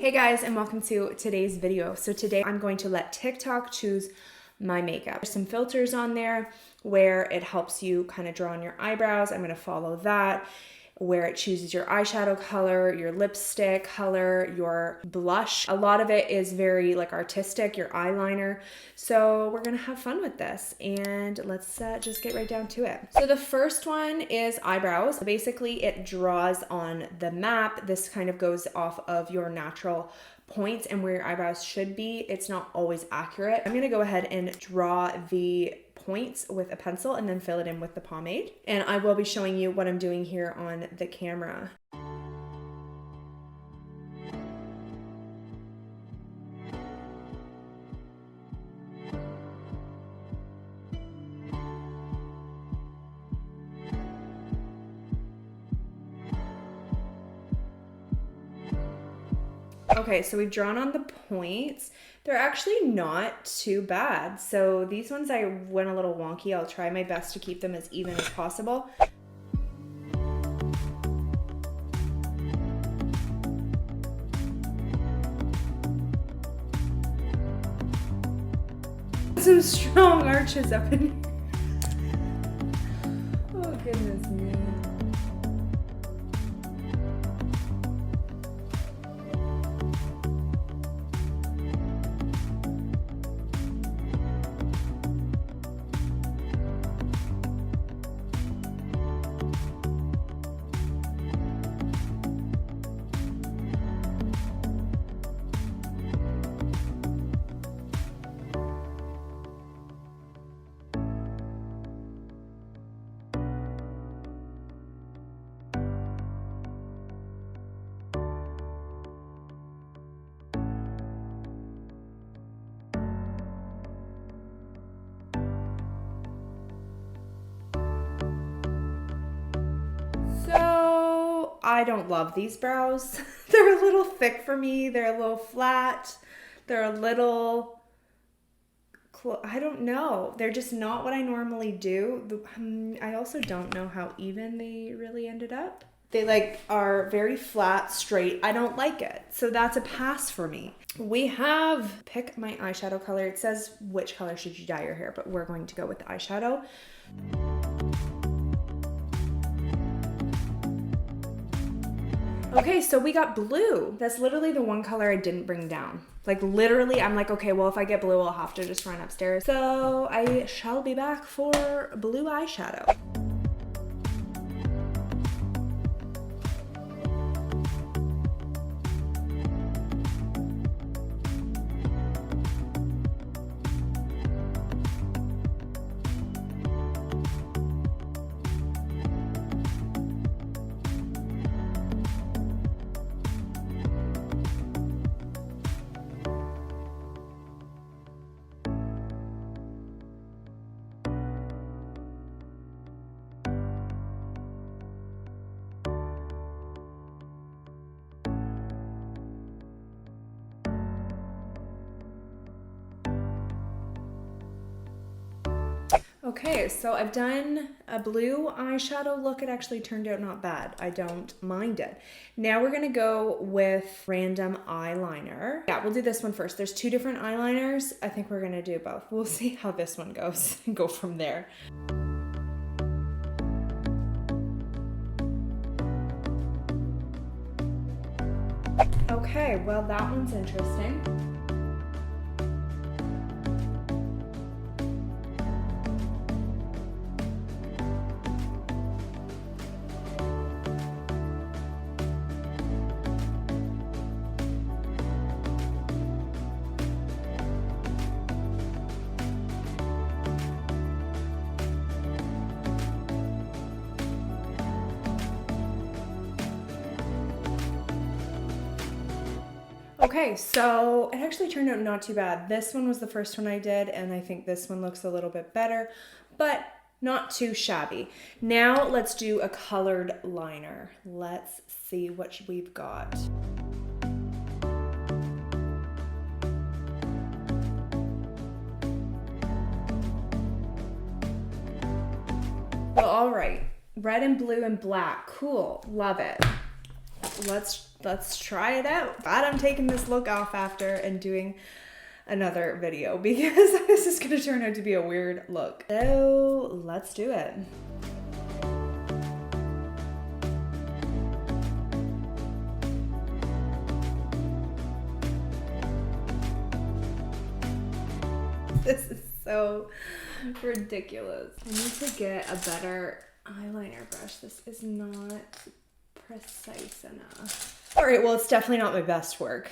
Hey guys, and welcome to today's video. So today I'm going to let TikTok choose my makeup. There's some filters on there where it helps you kind of draw on your eyebrows. I'm going to follow that. Where it chooses your eyeshadow color, your lipstick color, your blush. A lot of it is very like artistic, your eyeliner. So we're gonna have fun with this and let's just get right down to it. So the first one is eyebrows. Basically it draws on the map. This kind of goes off of your natural points and where your eyebrows should be. It's not always accurate. I'm gonna go ahead and draw the points with a pencil and then fill it in with the pomade. And I will be showing you what I'm doing here on the camera. Okay, so we've drawn on the points. They're actually not too bad. So these ones I went a little wonky. I'll try my best to keep them as even as possible. Some strong arches up in here. Oh goodness me. I don't love these brows. They're a little thick for me. They're a little flat. They're a little, I don't know. They're just not what I normally do. I also don't know how even they really ended up. They are very flat, straight. I don't like it. So that's a pass for me. We have, pick my eyeshadow color. It says which color should you dye your hair, but we're going to go with the eyeshadow. Okay, so we got blue. That's literally the one color I didn't bring down. Like literally, I'm like, okay, well, if I get blue, I'll have to just run upstairs. So I shall be back for blue eyeshadow. Okay, so I've done a blue eyeshadow look. It actually turned out not bad. I don't mind it. Now we're gonna go with random eyeliner. Yeah, we'll do this one first. There's two different eyeliners. I think we're gonna do both. We'll see how this one goes and go from there. Okay, well that one's interesting. Okay, so it actually turned out not too bad. This one was the first one I did, and I think this one looks a little bit better, but not too shabby. Now let's do a colored liner. Let's see what we've got. Well, all right. Red and blue and black. Cool. Love it. Let's let's try it out. But I'm taking this look off after and doing another video because this is gonna turn out to be a weird look. So let's do it. This is so ridiculous. I need to get a better eyeliner brush. This is not precise enough. All right, well, it's definitely not my best work.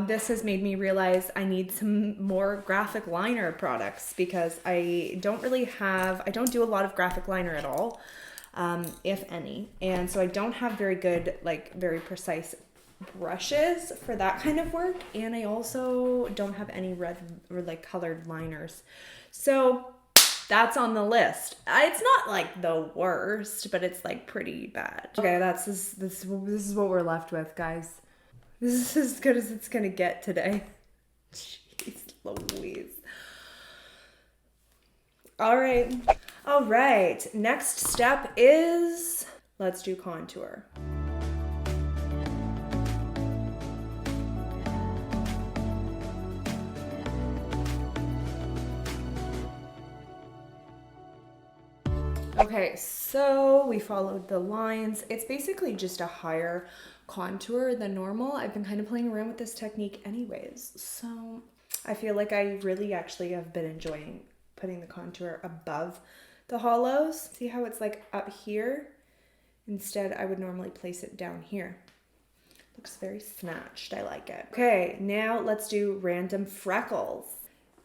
This has made me realize I need some more graphic liner products because I don't do a lot of graphic liner at all, if any. And so I don't have very good, like very precise brushes for that kind of work, and I also don't have any red or like colored liners, so that's on the list. It's not like the worst, but it's like pretty bad. Okay, this is what we're left with, guys. This is as good as it's gonna get today. Jeez Louise. All right, next step is let's do contour. Okay, so we followed the lines. It's basically just a higher contour than normal. I've been kind of playing around with this technique anyways, so I feel like I really actually have been enjoying putting the contour above the hollows. See how it's like up here? Instead, I would normally place it down here. Looks very snatched. I like it. Okay, now let's do random freckles.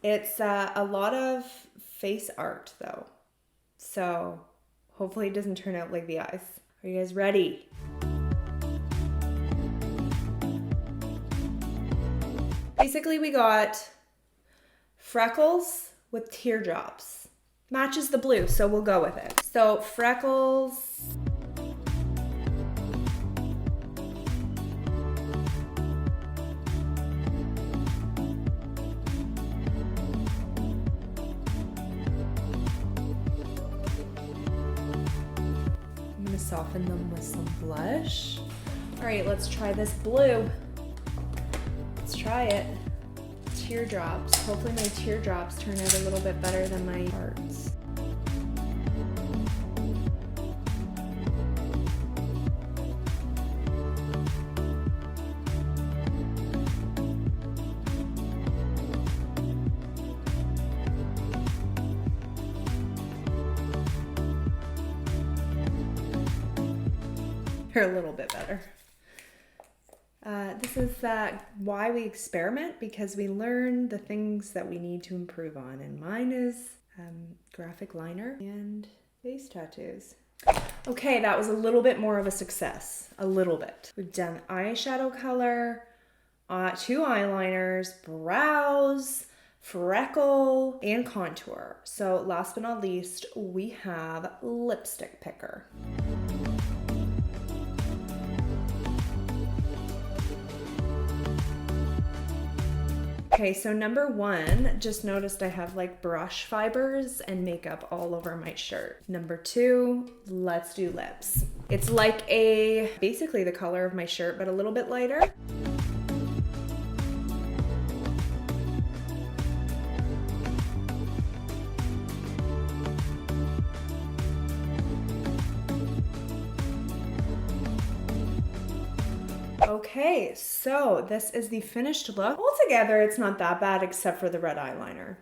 It's a lot of face art though, so hopefully it doesn't turn out like the eyes. Are you guys ready? Basically, we got freckles with teardrops. Matches the blue, so we'll go with it. So freckles. Soften them with some blush. All right, let's try this blue. Let's try it. Teardrops. Hopefully my teardrops turn out a little bit better than my hearts. A little bit better. This is why we experiment, because we learn the things that we need to improve on, and mine is graphic liner and face tattoos. Okay, that was a little bit more of a success, a little bit. We've done eyeshadow color, 2 eyeliners, brows, freckle, and contour. So last but not least, we have lipstick picker. Okay, so number 1, just noticed I have like brush fibers and makeup all over my shirt. Number 2, let's do lips. It's like basically the color of my shirt, but a little bit lighter. Okay, so this is the finished look. Altogether, it's not that bad except for the red eyeliner.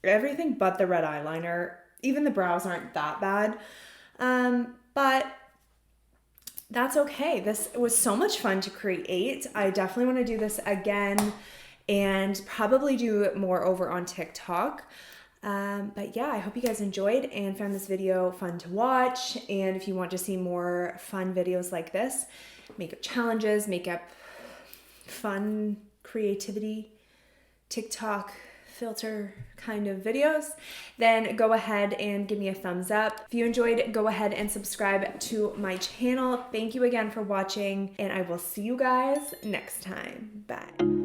Everything but the red eyeliner. Even the brows aren't that bad, but that's okay. This was so much fun to create. I definitely want to do this again and probably do it more over on TikTok. But yeah, I hope you guys enjoyed and found this video fun to watch. And if you want to see more fun videos like this, makeup challenges, makeup fun, creativity, TikTok filter kind of videos, then go ahead and give me a thumbs up. If you enjoyed, go ahead and subscribe to my channel. Thank you again for watching, and I will see you guys next time. Bye.